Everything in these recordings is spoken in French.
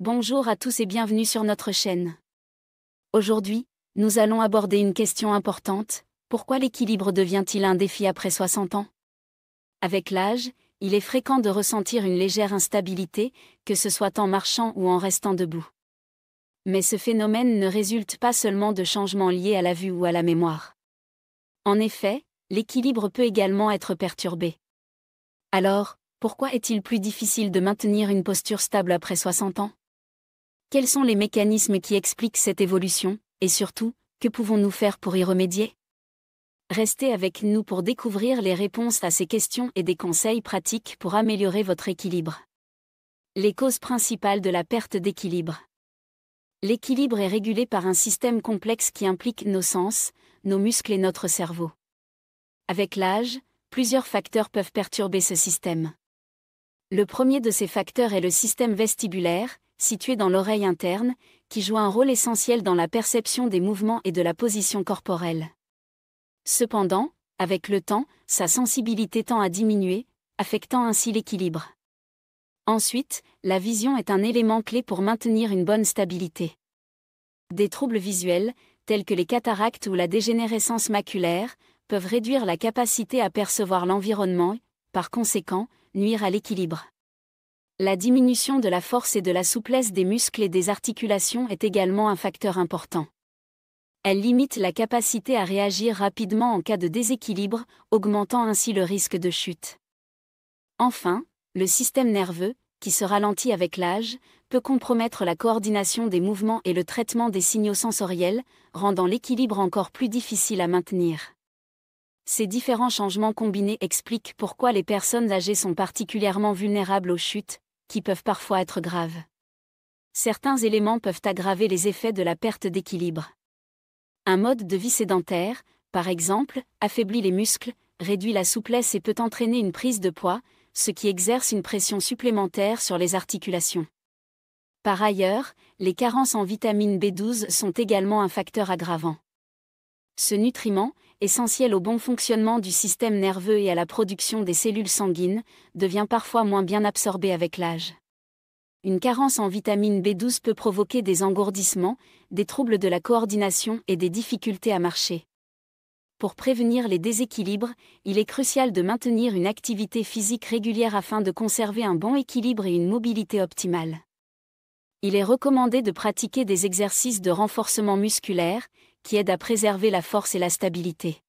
Bonjour à tous et bienvenue sur notre chaîne. Aujourd'hui, nous allons aborder une question importante: pourquoi l'équilibre devient-il un défi après 60 ans? Avec l'âge, il est fréquent de ressentir une légère instabilité, que ce soit en marchant ou en restant debout. Mais ce phénomène ne résulte pas seulement de changements liés à la vue ou à la mémoire. En effet, l'équilibre peut également être perturbé. Alors, pourquoi est-il plus difficile de maintenir une posture stable après 60 ans? Quels sont les mécanismes qui expliquent cette évolution, et surtout, que pouvons-nous faire pour y remédier? Restez avec nous pour découvrir les réponses à ces questions et des conseils pratiques pour améliorer votre équilibre. Les causes principales de la perte d'équilibre. L'équilibre est régulé par un système complexe qui implique nos sens, nos muscles et notre cerveau. Avec l'âge, plusieurs facteurs peuvent perturber ce système. Le premier de ces facteurs est le système vestibulaire, situé dans l'oreille interne, qui joue un rôle essentiel dans la perception des mouvements et de la position corporelle. Cependant, avec le temps, sa sensibilité tend à diminuer, affectant ainsi l'équilibre. Ensuite, la vision est un élément clé pour maintenir une bonne stabilité. Des troubles visuels, tels que les cataractes ou la dégénérescence maculaire, peuvent réduire la capacité à percevoir l'environnement et, par conséquent, nuire à l'équilibre. La diminution de la force et de la souplesse des muscles et des articulations est également un facteur important. Elle limite la capacité à réagir rapidement en cas de déséquilibre, augmentant ainsi le risque de chute. Enfin, le système nerveux, qui se ralentit avec l'âge, peut compromettre la coordination des mouvements et le traitement des signaux sensoriels, rendant l'équilibre encore plus difficile à maintenir. Ces différents changements combinés expliquent pourquoi les personnes âgées sont particulièrement vulnérables aux chutes, qui peuvent parfois être graves. Certains éléments peuvent aggraver les effets de la perte d'équilibre. Un mode de vie sédentaire, par exemple, affaiblit les muscles, réduit la souplesse et peut entraîner une prise de poids, ce qui exerce une pression supplémentaire sur les articulations. Par ailleurs, les carences en vitamine B12 sont également un facteur aggravant. Ce nutriment, essentiel au bon fonctionnement du système nerveux et à la production des cellules sanguines, devient parfois moins bien absorbé avec l'âge. Une carence en vitamine B12 peut provoquer des engourdissements, des troubles de la coordination et des difficultés à marcher. Pour prévenir les déséquilibres, il est crucial de maintenir une activité physique régulière afin de conserver un bon équilibre et une mobilité optimale. Il est recommandé de pratiquer des exercices de renforcement musculaire, qui aident à préserver la force et la stabilité.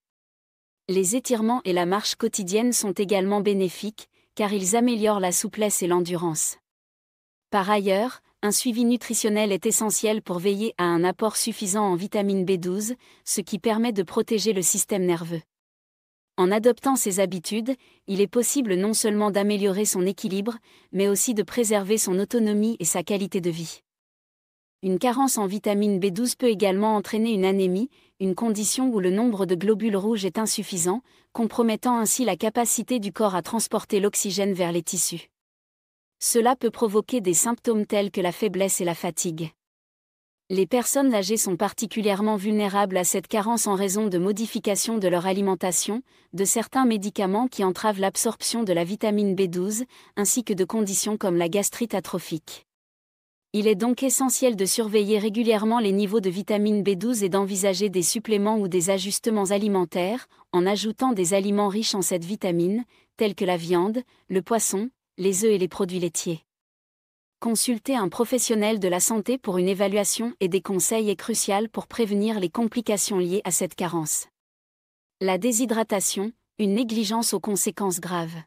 Les étirements et la marche quotidienne sont également bénéfiques, car ils améliorent la souplesse et l'endurance. Par ailleurs, un suivi nutritionnel est essentiel pour veiller à un apport suffisant en vitamine B12, ce qui permet de protéger le système nerveux. En adoptant ces habitudes, il est possible non seulement d'améliorer son équilibre, mais aussi de préserver son autonomie et sa qualité de vie. Une carence en vitamine B12 peut également entraîner une anémie, une condition où le nombre de globules rouges est insuffisant, compromettant ainsi la capacité du corps à transporter l'oxygène vers les tissus. Cela peut provoquer des symptômes tels que la faiblesse et la fatigue. Les personnes âgées sont particulièrement vulnérables à cette carence en raison de modifications de leur alimentation, de certains médicaments qui entravent l'absorption de la vitamine B12, ainsi que de conditions comme la gastrite atrophique. Il est donc essentiel de surveiller régulièrement les niveaux de vitamine B12 et d'envisager des suppléments ou des ajustements alimentaires, en ajoutant des aliments riches en cette vitamine, tels que la viande, le poisson, les œufs et les produits laitiers. Consulter un professionnel de la santé pour une évaluation et des conseils est crucial pour prévenir les complications liées à cette carence. La déshydratation, une négligence aux conséquences graves.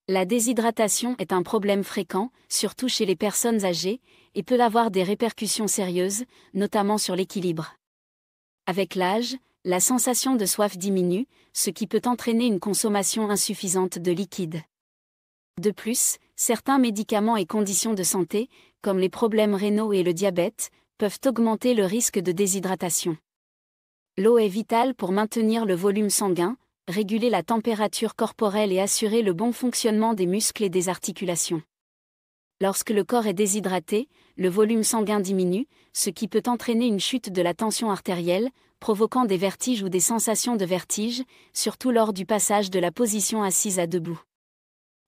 La déshydratation est un problème fréquent, surtout chez les personnes âgées, et peut avoir des répercussions sérieuses, notamment sur l'équilibre. Avec l'âge, la sensation de soif diminue, ce qui peut entraîner une consommation insuffisante de liquide. De plus, certains médicaments et conditions de santé, comme les problèmes rénaux et le diabète, peuvent augmenter le risque de déshydratation. L'eau est vitale pour maintenir le volume sanguin, réguler la température corporelle et assurer le bon fonctionnement des muscles et des articulations. Lorsque le corps est déshydraté, le volume sanguin diminue, ce qui peut entraîner une chute de la tension artérielle, provoquant des vertiges ou des sensations de vertige, surtout lors du passage de la position assise à debout.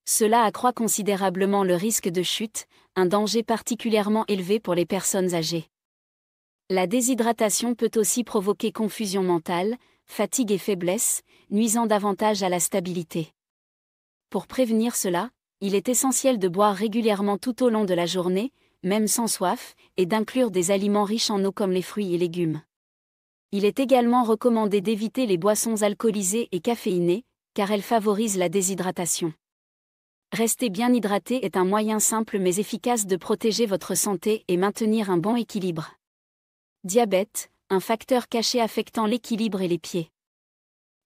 Cela accroît considérablement le risque de chute, un danger particulièrement élevé pour les personnes âgées. La déshydratation peut aussi provoquer confusion mentale, fatigue et faiblesse, nuisant davantage à la stabilité. Pour prévenir cela, il est essentiel de boire régulièrement tout au long de la journée, même sans soif, et d'inclure des aliments riches en eau comme les fruits et légumes. Il est également recommandé d'éviter les boissons alcoolisées et caféinées, car elles favorisent la déshydratation. Rester bien hydraté est un moyen simple mais efficace de protéger votre santé et maintenir un bon équilibre. Diabète, un facteur caché affectant l'équilibre et les pieds.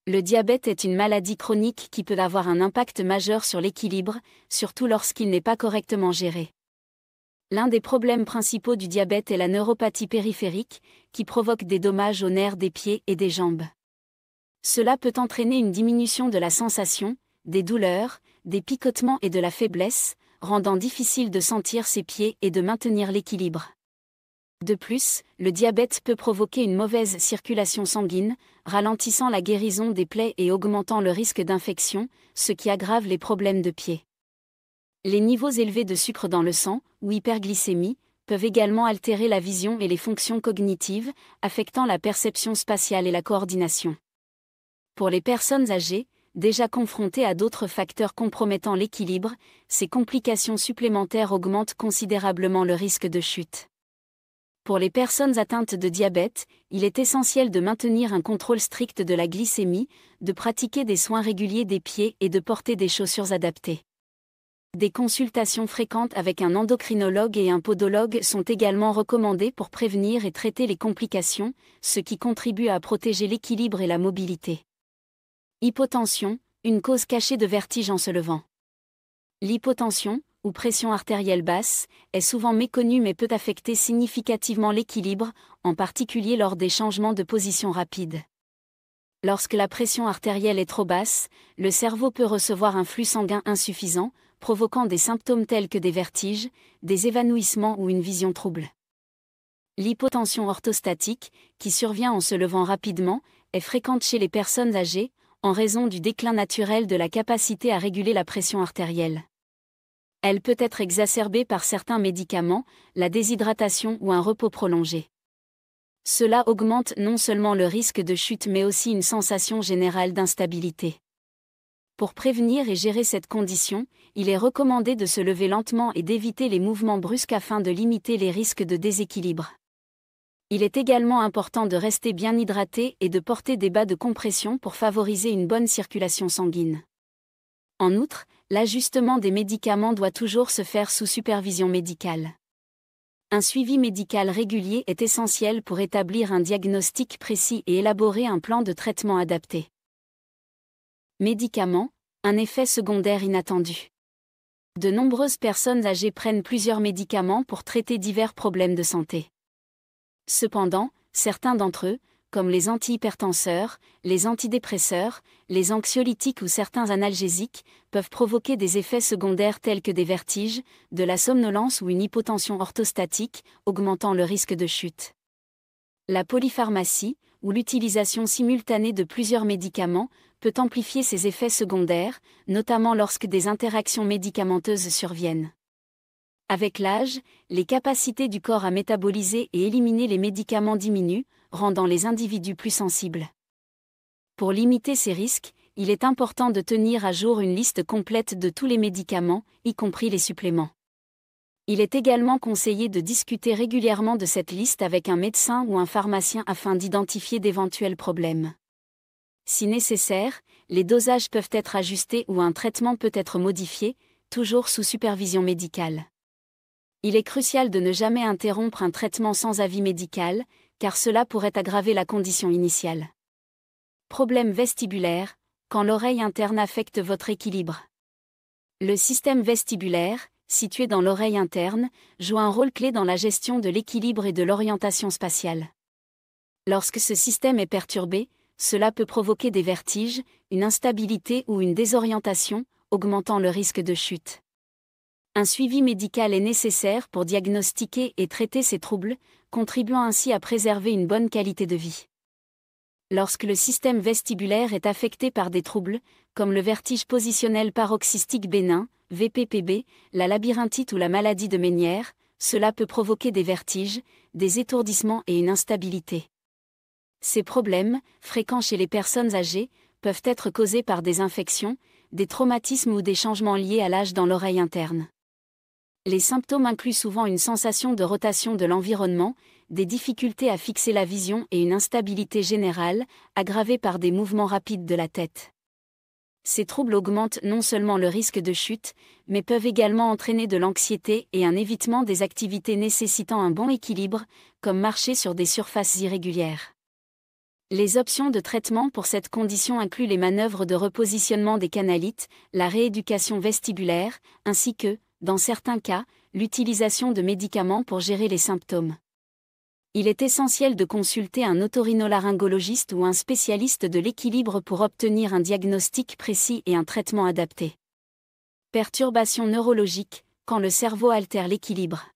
Le diabète est une maladie chronique qui peut avoir un impact majeur sur l'équilibre, surtout lorsqu'il n'est pas correctement géré. L'un des problèmes principaux du diabète est la neuropathie périphérique, qui provoque des dommages aux nerfs des pieds et des jambes. Cela peut entraîner une diminution de la sensation, des douleurs, des picotements et de la faiblesse, rendant difficile de sentir ses pieds et de maintenir l'équilibre. De plus, le diabète peut provoquer une mauvaise circulation sanguine, ralentissant la guérison des plaies et augmentant le risque d'infection, ce qui aggrave les problèmes de pied. Les niveaux élevés de sucre dans le sang, ou hyperglycémie, peuvent également altérer la vision et les fonctions cognitives, affectant la perception spatiale et la coordination. Pour les personnes âgées, déjà confrontées à d'autres facteurs compromettant l'équilibre, ces complications supplémentaires augmentent considérablement le risque de chute. Pour les personnes atteintes de diabète, il est essentiel de maintenir un contrôle strict de la glycémie, de pratiquer des soins réguliers des pieds et de porter des chaussures adaptées. Des consultations fréquentes avec un endocrinologue et un podologue sont également recommandées pour prévenir et traiter les complications, ce qui contribue à protéger l'équilibre et la mobilité. Hypotension, une cause cachée de vertige en se levant. L'hypotension, ou pression artérielle basse, est souvent méconnue mais peut affecter significativement l'équilibre, en particulier lors des changements de position rapides. Lorsque la pression artérielle est trop basse, le cerveau peut recevoir un flux sanguin insuffisant, provoquant des symptômes tels que des vertiges, des évanouissements ou une vision trouble. L'hypotension orthostatique, qui survient en se levant rapidement, est fréquente chez les personnes âgées, en raison du déclin naturel de la capacité à réguler la pression artérielle. Elle peut être exacerbée par certains médicaments, la déshydratation ou un repos prolongé. Cela augmente non seulement le risque de chute mais aussi une sensation générale d'instabilité. Pour prévenir et gérer cette condition, il est recommandé de se lever lentement et d'éviter les mouvements brusques afin de limiter les risques de déséquilibre. Il est également important de rester bien hydraté et de porter des bas de compression pour favoriser une bonne circulation sanguine. En outre, l'ajustement des médicaments doit toujours se faire sous supervision médicale. Un suivi médical régulier est essentiel pour établir un diagnostic précis et élaborer un plan de traitement adapté. Médicaments, un effet secondaire inattendu. De nombreuses personnes âgées prennent plusieurs médicaments pour traiter divers problèmes de santé. Cependant, certains d'entre eux, comme les antihypertenseurs, les antidépresseurs, les anxiolytiques ou certains analgésiques, peuvent provoquer des effets secondaires tels que des vertiges, de la somnolence ou une hypotension orthostatique, augmentant le risque de chute. La polypharmacie, ou l'utilisation simultanée de plusieurs médicaments, peut amplifier ces effets secondaires, notamment lorsque des interactions médicamenteuses surviennent. Avec l'âge, les capacités du corps à métaboliser et éliminer les médicaments diminuent, rendant les individus plus sensibles. Pour limiter ces risques, il est important de tenir à jour une liste complète de tous les médicaments, y compris les suppléments. Il est également conseillé de discuter régulièrement de cette liste avec un médecin ou un pharmacien afin d'identifier d'éventuels problèmes. Si nécessaire, les dosages peuvent être ajustés ou un traitement peut être modifié, toujours sous supervision médicale. Il est crucial de ne jamais interrompre un traitement sans avis médical, car cela pourrait aggraver la condition initiale. Problème vestibulaire, quand l'oreille interne affecte votre équilibre. Le système vestibulaire, situé dans l'oreille interne, joue un rôle clé dans la gestion de l'équilibre et de l'orientation spatiale. Lorsque ce système est perturbé, cela peut provoquer des vertiges, une instabilité ou une désorientation, augmentant le risque de chute. Un suivi médical est nécessaire pour diagnostiquer et traiter ces troubles, contribuant ainsi à préserver une bonne qualité de vie. Lorsque le système vestibulaire est affecté par des troubles, comme le vertige positionnel paroxystique bénin, VPPB, la labyrinthite ou la maladie de Ménière, cela peut provoquer des vertiges, des étourdissements et une instabilité. Ces problèmes, fréquents chez les personnes âgées, peuvent être causés par des infections, des traumatismes ou des changements liés à l'âge dans l'oreille interne. Les symptômes incluent souvent une sensation de rotation de l'environnement, des difficultés à fixer la vision et une instabilité générale, aggravée par des mouvements rapides de la tête. Ces troubles augmentent non seulement le risque de chute, mais peuvent également entraîner de l'anxiété et un évitement des activités nécessitant un bon équilibre, comme marcher sur des surfaces irrégulières. Les options de traitement pour cette condition incluent les manœuvres de repositionnement des canalites, la rééducation vestibulaire, ainsi que, dans certains cas, l'utilisation de médicaments pour gérer les symptômes. Il est essentiel de consulter un otorhinolaryngologiste ou un spécialiste de l'équilibre pour obtenir un diagnostic précis et un traitement adapté. Perturbations neurologiques, quand le cerveau altère l'équilibre.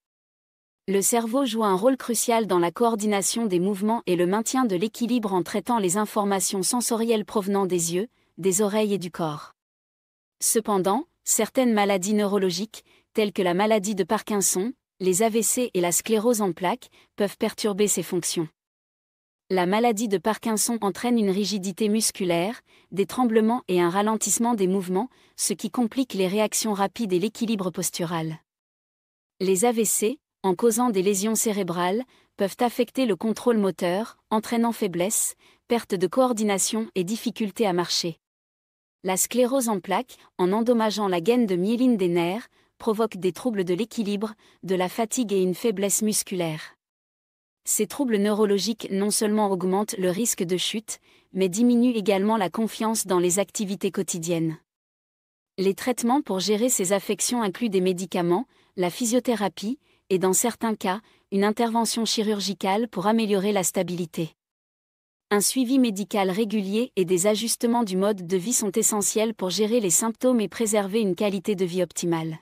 Le cerveau joue un rôle crucial dans la coordination des mouvements et le maintien de l'équilibre en traitant les informations sensorielles provenant des yeux, des oreilles et du corps. Cependant, certaines maladies neurologiques, telles que la maladie de Parkinson, les AVC et la sclérose en plaques, peuvent perturber ces fonctions. La maladie de Parkinson entraîne une rigidité musculaire, des tremblements et un ralentissement des mouvements, ce qui complique les réactions rapides et l'équilibre postural. Les AVC, en causant des lésions cérébrales, peuvent affecter le contrôle moteur, entraînant faiblesse, perte de coordination et difficulté à marcher. La sclérose en plaques, en endommageant la gaine de myéline des nerfs, provoque des troubles de l'équilibre, de la fatigue et une faiblesse musculaire. Ces troubles neurologiques non seulement augmentent le risque de chute, mais diminuent également la confiance dans les activités quotidiennes. Les traitements pour gérer ces affections incluent des médicaments, la physiothérapie, et dans certains cas, une intervention chirurgicale pour améliorer la stabilité. Un suivi médical régulier et des ajustements du mode de vie sont essentiels pour gérer les symptômes et préserver une qualité de vie optimale.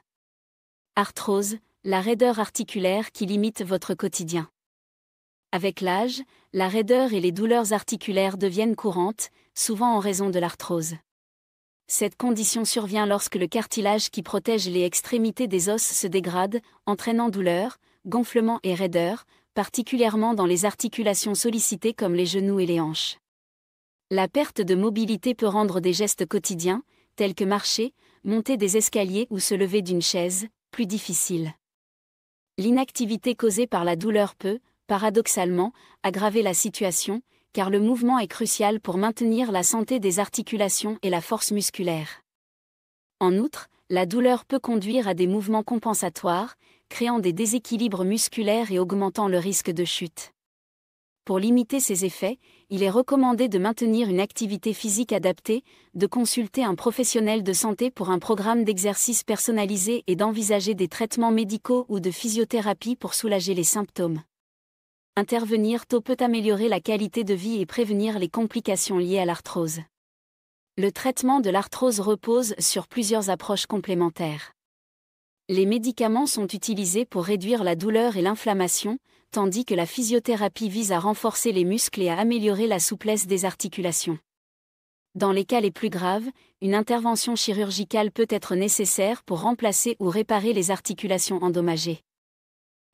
Arthrose, la raideur articulaire qui limite votre quotidien. Avec l'âge, la raideur et les douleurs articulaires deviennent courantes, souvent en raison de l'arthrose. Cette condition survient lorsque le cartilage qui protège les extrémités des os se dégrade, entraînant douleurs, gonflements et raideurs, particulièrement dans les articulations sollicitées comme les genoux et les hanches. La perte de mobilité peut rendre des gestes quotidiens, tels que marcher, monter des escaliers ou se lever d'une chaise, plus difficiles. L'inactivité causée par la douleur peut, paradoxalement, aggraver la situation, car le mouvement est crucial pour maintenir la santé des articulations et la force musculaire. En outre, la douleur peut conduire à des mouvements compensatoires, créant des déséquilibres musculaires et augmentant le risque de chute. Pour limiter ces effets, il est recommandé de maintenir une activité physique adaptée, de consulter un professionnel de santé pour un programme d'exercice personnalisé et d'envisager des traitements médicaux ou de physiothérapie pour soulager les symptômes. Intervenir tôt peut améliorer la qualité de vie et prévenir les complications liées à l'arthrose. Le traitement de l'arthrose repose sur plusieurs approches complémentaires. Les médicaments sont utilisés pour réduire la douleur et l'inflammation, tandis que la physiothérapie vise à renforcer les muscles et à améliorer la souplesse des articulations. Dans les cas les plus graves, une intervention chirurgicale peut être nécessaire pour remplacer ou réparer les articulations endommagées.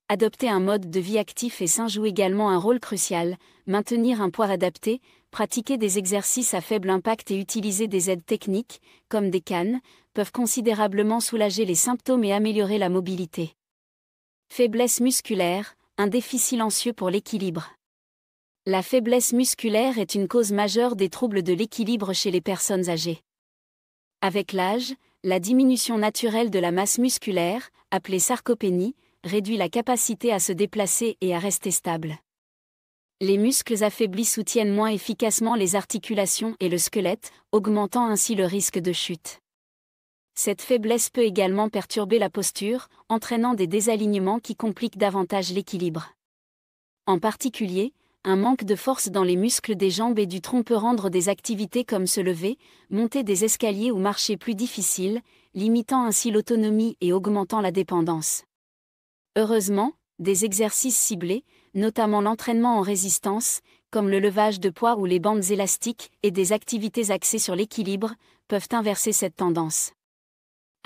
Adopter un mode de vie actif et sain joue également un rôle crucial, maintenir un poids adapté, pratiquer des exercices à faible impact et utiliser des aides techniques, comme des cannes, peuvent considérablement soulager les symptômes et améliorer la mobilité. Faiblesse musculaire, un défi silencieux pour l'équilibre. La faiblesse musculaire est une cause majeure des troubles de l'équilibre chez les personnes âgées. Avec l'âge, la diminution naturelle de la masse musculaire, appelée sarcopénie, réduit la capacité à se déplacer et à rester stable. Les muscles affaiblis soutiennent moins efficacement les articulations et le squelette, augmentant ainsi le risque de chute. Cette faiblesse peut également perturber la posture, entraînant des désalignements qui compliquent davantage l'équilibre. En particulier, un manque de force dans les muscles des jambes et du tronc peut rendre des activités comme se lever, monter des escaliers ou marcher plus difficiles, limitant ainsi l'autonomie et augmentant la dépendance. Heureusement, des exercices ciblés, notamment l'entraînement en résistance, comme le levage de poids ou les bandes élastiques, et des activités axées sur l'équilibre, peuvent inverser cette tendance.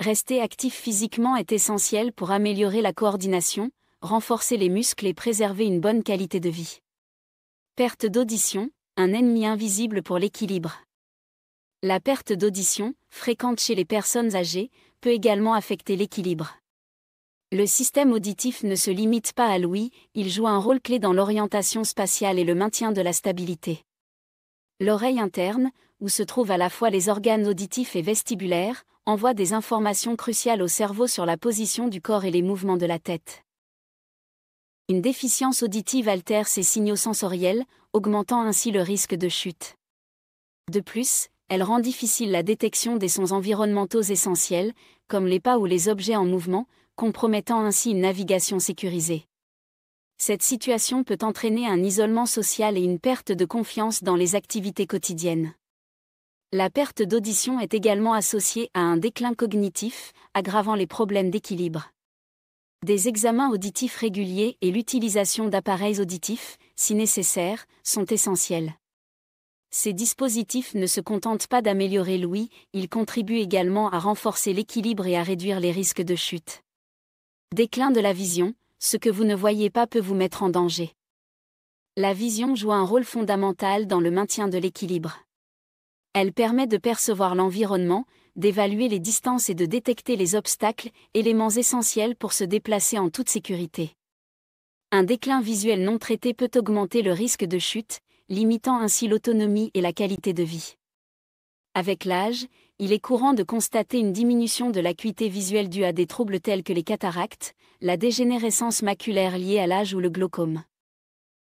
Rester actif physiquement est essentiel pour améliorer la coordination, renforcer les muscles et préserver une bonne qualité de vie. Perte d'audition, un ennemi invisible pour l'équilibre. La perte d'audition, fréquente chez les personnes âgées, peut également affecter l'équilibre. Le système auditif ne se limite pas à l'ouïe, il joue un rôle clé dans l'orientation spatiale et le maintien de la stabilité. L'oreille interne, où se trouvent à la fois les organes auditifs et vestibulaires, envoie des informations cruciales au cerveau sur la position du corps et les mouvements de la tête. Une déficience auditive altère ces signaux sensoriels, augmentant ainsi le risque de chute. De plus, elle rend difficile la détection des sons environnementaux essentiels, comme les pas ou les objets en mouvement, compromettant ainsi une navigation sécurisée. Cette situation peut entraîner un isolement social et une perte de confiance dans les activités quotidiennes. La perte d'audition est également associée à un déclin cognitif, aggravant les problèmes d'équilibre. Des examens auditifs réguliers et l'utilisation d'appareils auditifs, si nécessaire, sont essentiels. Ces dispositifs ne se contentent pas d'améliorer l'ouïe, ils contribuent également à renforcer l'équilibre et à réduire les risques de chute. Déclin de la vision, ce que vous ne voyez pas peut vous mettre en danger. La vision joue un rôle fondamental dans le maintien de l'équilibre. Elle permet de percevoir l'environnement, d'évaluer les distances et de détecter les obstacles, éléments essentiels pour se déplacer en toute sécurité. Un déclin visuel non traité peut augmenter le risque de chute, limitant ainsi l'autonomie et la qualité de vie. Avec l'âge, il est courant de constater une diminution de l'acuité visuelle due à des troubles tels que les cataractes, la dégénérescence maculaire liée à l'âge ou le glaucome.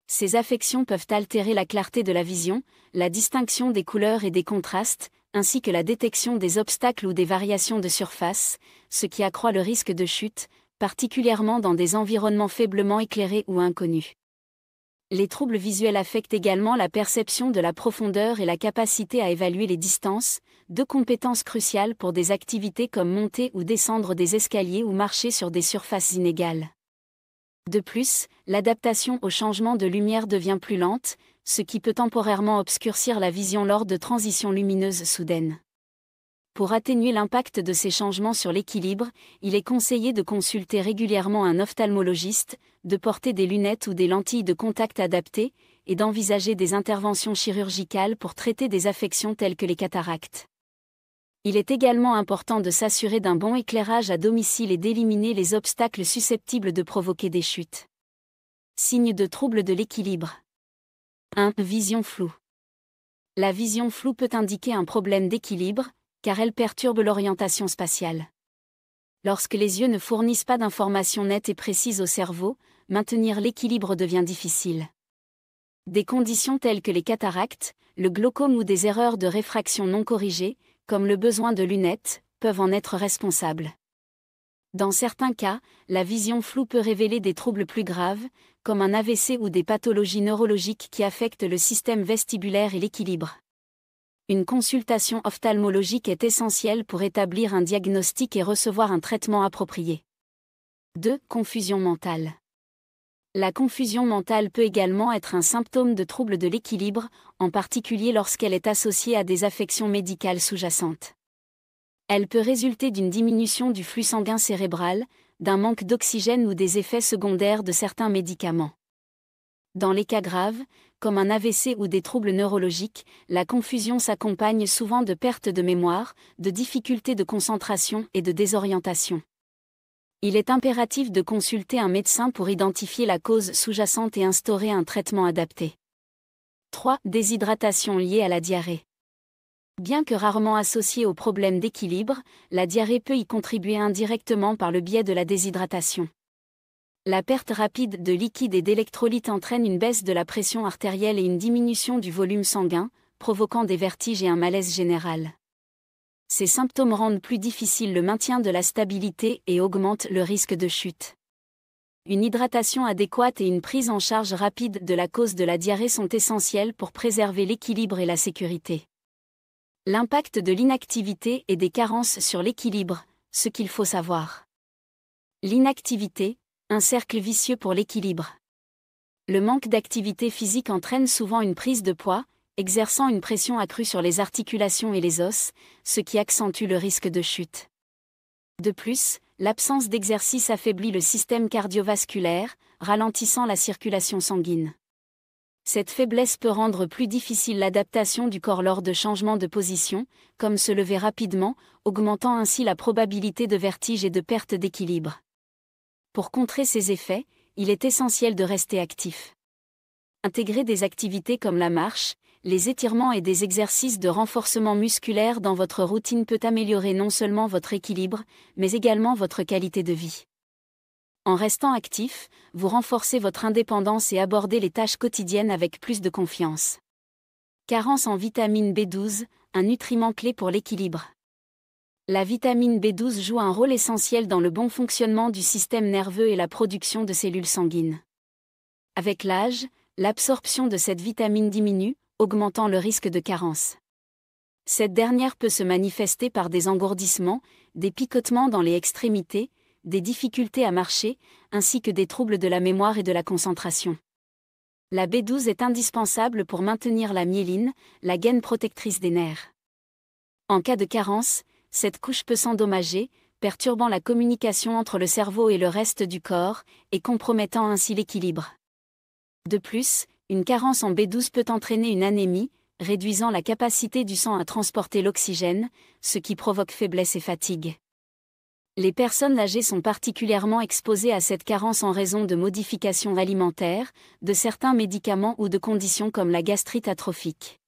Ces affections peuvent altérer la clarté de la vision, la distinction des couleurs et des contrastes, ainsi que la détection des obstacles ou des variations de surface, ce qui accroît le risque de chute, particulièrement dans des environnements faiblement éclairés ou inconnus. Les troubles visuels affectent également la perception de la profondeur et la capacité à évaluer les distances, deux compétences cruciales pour des activités comme monter ou descendre des escaliers ou marcher sur des surfaces inégales. De plus, l'adaptation au changement de lumière devient plus lente, ce qui peut temporairement obscurcir la vision lors de transitions lumineuses soudaines. Pour atténuer l'impact de ces changements sur l'équilibre, il est conseillé de consulter régulièrement un ophtalmologiste, de porter des lunettes ou des lentilles de contact adaptées, et d'envisager des interventions chirurgicales pour traiter des affections telles que les cataractes. Il est également important de s'assurer d'un bon éclairage à domicile et d'éliminer les obstacles susceptibles de provoquer des chutes. Signes de troubles de l'équilibre. 1. Vision floue. La vision floue peut indiquer un problème d'équilibre, car elle perturbe l'orientation spatiale. Lorsque les yeux ne fournissent pas d'informations nettes et précises au cerveau, maintenir l'équilibre devient difficile. Des conditions telles que les cataractes, le glaucome ou des erreurs de réfraction non corrigées, comme le besoin de lunettes, peuvent en être responsables. Dans certains cas, la vision floue peut révéler des troubles plus graves, comme un AVC ou des pathologies neurologiques qui affectent le système vestibulaire et l'équilibre. Une consultation ophtalmologique est essentielle pour établir un diagnostic et recevoir un traitement approprié. 2. Confusion mentale. La confusion mentale peut également être un symptôme de trouble de l'équilibre, en particulier lorsqu'elle est associée à des affections médicales sous-jacentes. Elle peut résulter d'une diminution du flux sanguin cérébral, d'un manque d'oxygène ou des effets secondaires de certains médicaments. Dans les cas graves, comme un AVC ou des troubles neurologiques, la confusion s'accompagne souvent de perte de mémoire, de difficultés de concentration et de désorientation. Il est impératif de consulter un médecin pour identifier la cause sous-jacente et instaurer un traitement adapté. 3. Déshydratation liée à la diarrhée. Bien que rarement associée au problème d'équilibre, la diarrhée peut y contribuer indirectement par le biais de la déshydratation. La perte rapide de liquide et d'électrolytes entraîne une baisse de la pression artérielle et une diminution du volume sanguin, provoquant des vertiges et un malaise général. Ces symptômes rendent plus difficile le maintien de la stabilité et augmentent le risque de chute. Une hydratation adéquate et une prise en charge rapide de la cause de la diarrhée sont essentielles pour préserver l'équilibre et la sécurité. L'impact de l'inactivité et des carences sur l'équilibre, ce qu'il faut savoir. L'inactivité, un cercle vicieux pour l'équilibre. Le manque d'activité physique entraîne souvent une prise de poids, exerçant une pression accrue sur les articulations et les os, ce qui accentue le risque de chute. De plus, l'absence d'exercice affaiblit le système cardiovasculaire, ralentissant la circulation sanguine. Cette faiblesse peut rendre plus difficile l'adaptation du corps lors de changements de position, comme se lever rapidement, augmentant ainsi la probabilité de vertige et de perte d'équilibre. Pour contrer ces effets, il est essentiel de rester actif. Intégrer des activités comme la marche, les étirements et des exercices de renforcement musculaire dans votre routine peut améliorer non seulement votre équilibre, mais également votre qualité de vie. En restant actif, vous renforcez votre indépendance et abordez les tâches quotidiennes avec plus de confiance. Carence en vitamine B12, un nutriment clé pour l'équilibre. La vitamine B12 joue un rôle essentiel dans le bon fonctionnement du système nerveux et la production de cellules sanguines. Avec l'âge, l'absorption de cette vitamine diminue, augmentant le risque de carence. Cette dernière peut se manifester par des engourdissements, des picotements dans les extrémités, des difficultés à marcher, ainsi que des troubles de la mémoire et de la concentration. La B12 est indispensable pour maintenir la myéline, la gaine protectrice des nerfs. En cas de carence, cette couche peut s'endommager, perturbant la communication entre le cerveau et le reste du corps, et compromettant ainsi l'équilibre. De plus, une carence en B12 peut entraîner une anémie, réduisant la capacité du sang à transporter l'oxygène, ce qui provoque faiblesse et fatigue. Les personnes âgées sont particulièrement exposées à cette carence en raison de modifications alimentaires, de certains médicaments ou de conditions comme la gastrite atrophique.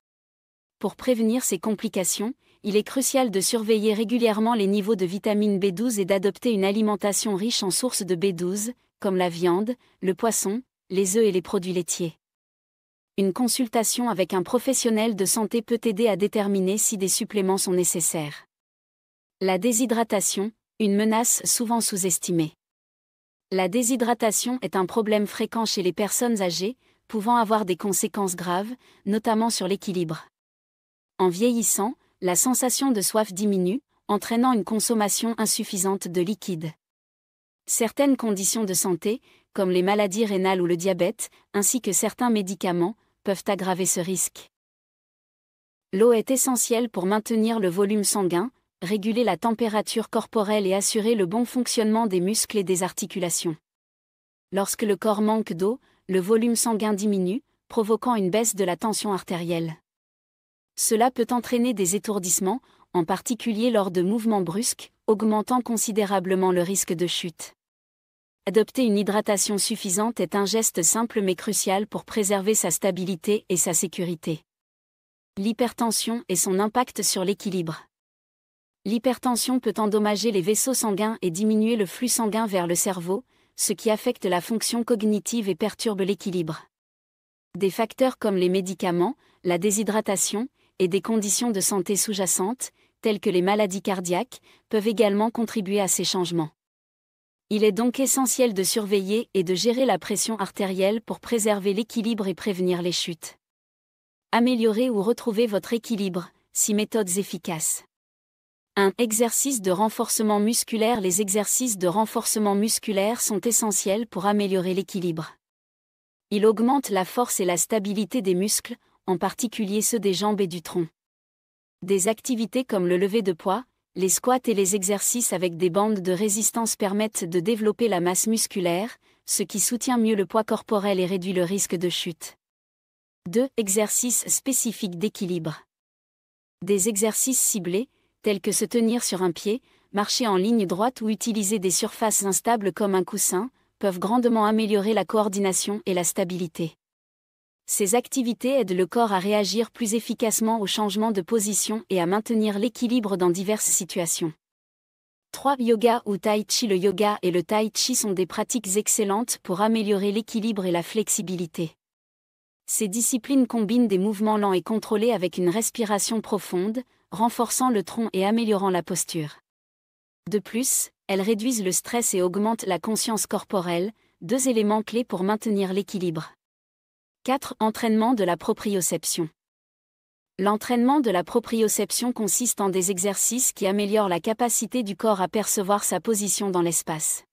Pour prévenir ces complications, il est crucial de surveiller régulièrement les niveaux de vitamine B12 et d'adopter une alimentation riche en sources de B12, comme la viande, le poisson, les œufs et les produits laitiers. Une consultation avec un professionnel de santé peut aider à déterminer si des suppléments sont nécessaires. La déshydratation, une menace souvent sous-estimée. La déshydratation est un problème fréquent chez les personnes âgées, pouvant avoir des conséquences graves, notamment sur l'équilibre. En vieillissant, la sensation de soif diminue, entraînant une consommation insuffisante de liquide. Certaines conditions de santé, comme les maladies rénales ou le diabète, ainsi que certains médicaments, peuvent aggraver ce risque. L'eau est essentielle pour maintenir le volume sanguin, réguler la température corporelle et assurer le bon fonctionnement des muscles et des articulations. Lorsque le corps manque d'eau, le volume sanguin diminue, provoquant une baisse de la tension artérielle. Cela peut entraîner des étourdissements, en particulier lors de mouvements brusques, augmentant considérablement le risque de chute. Adopter une hydratation suffisante est un geste simple mais crucial pour préserver sa stabilité et sa sécurité. L'hypertension et son impact sur l'équilibre. L'hypertension peut endommager les vaisseaux sanguins et diminuer le flux sanguin vers le cerveau, ce qui affecte la fonction cognitive et perturbe l'équilibre. Des facteurs comme les médicaments, la déshydratation, et des conditions de santé sous-jacentes, telles que les maladies cardiaques, peuvent également contribuer à ces changements. Il est donc essentiel de surveiller et de gérer la pression artérielle pour préserver l'équilibre et prévenir les chutes. Améliorer ou retrouver votre équilibre, 6 méthodes efficaces. 1. Exercice de renforcement musculaire. Les exercices de renforcement musculaire sont essentiels pour améliorer l'équilibre. Ils augmentent la force et la stabilité des muscles, en particulier ceux des jambes et du tronc. Des activités comme le lever de poids, les squats et les exercices avec des bandes de résistance permettent de développer la masse musculaire, ce qui soutient mieux le poids corporel et réduit le risque de chute. 2. Exercices spécifiques d'équilibre. Des exercices ciblés, tels que se tenir sur un pied, marcher en ligne droite ou utiliser des surfaces instables comme un coussin, peuvent grandement améliorer la coordination et la stabilité. Ces activités aident le corps à réagir plus efficacement aux changements de position et à maintenir l'équilibre dans diverses situations. 3. Yoga ou Tai Chi. Le yoga et le Tai Chi sont des pratiques excellentes pour améliorer l'équilibre et la flexibilité. Ces disciplines combinent des mouvements lents et contrôlés avec une respiration profonde, renforçant le tronc et améliorant la posture. De plus, elles réduisent le stress et augmentent la conscience corporelle, 2 éléments clés pour maintenir l'équilibre. 4. Entraînement de la proprioception. L'entraînement de la proprioception consiste en des exercices qui améliorent la capacité du corps à percevoir sa position dans l'espace.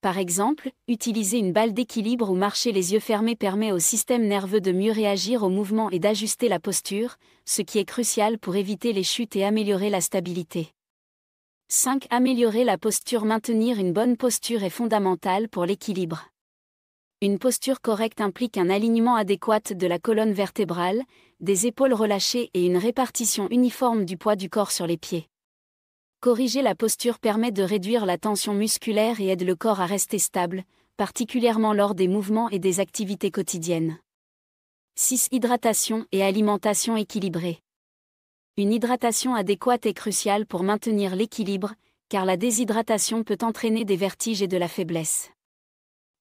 Par exemple, utiliser une balle d'équilibre ou marcher les yeux fermés permet au système nerveux de mieux réagir aux mouvements et d'ajuster la posture, ce qui est crucial pour éviter les chutes et améliorer la stabilité. 5. Améliorer la posture. Maintenir une bonne posture est fondamental pour l'équilibre. Une posture correcte implique un alignement adéquat de la colonne vertébrale, des épaules relâchées et une répartition uniforme du poids du corps sur les pieds. Corriger la posture permet de réduire la tension musculaire et aide le corps à rester stable, particulièrement lors des mouvements et des activités quotidiennes. 6. Hydratation et alimentation équilibrée. Une hydratation adéquate est cruciale pour maintenir l'équilibre, car la déshydratation peut entraîner des vertiges et de la faiblesse.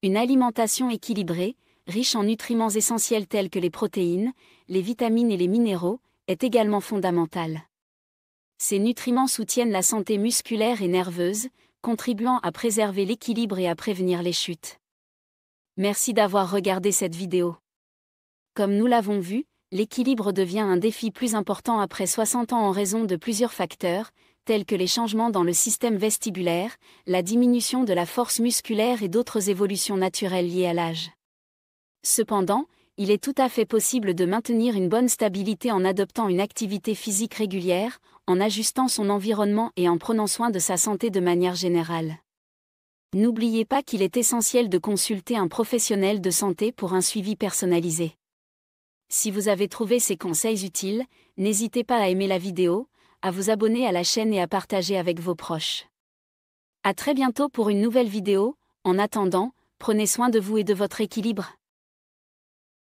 Une alimentation équilibrée, riche en nutriments essentiels tels que les protéines, les vitamines et les minéraux, est également fondamentale. Ces nutriments soutiennent la santé musculaire et nerveuse, contribuant à préserver l'équilibre et à prévenir les chutes. Merci d'avoir regardé cette vidéo. Comme nous l'avons vu, l'équilibre devient un défi plus important après 60 ans en raison de plusieurs facteurs, tels que les changements dans le système vestibulaire, la diminution de la force musculaire et d'autres évolutions naturelles liées à l'âge. Cependant, il est tout à fait possible de maintenir une bonne stabilité en adoptant une activité physique régulière, en ajustant son environnement et en prenant soin de sa santé de manière générale. N'oubliez pas qu'il est essentiel de consulter un professionnel de santé pour un suivi personnalisé. Si vous avez trouvé ces conseils utiles, n'hésitez pas à aimer la vidéo, à vous abonner à la chaîne et à partager avec vos proches. À très bientôt pour une nouvelle vidéo. En attendant, prenez soin de vous et de votre équilibre.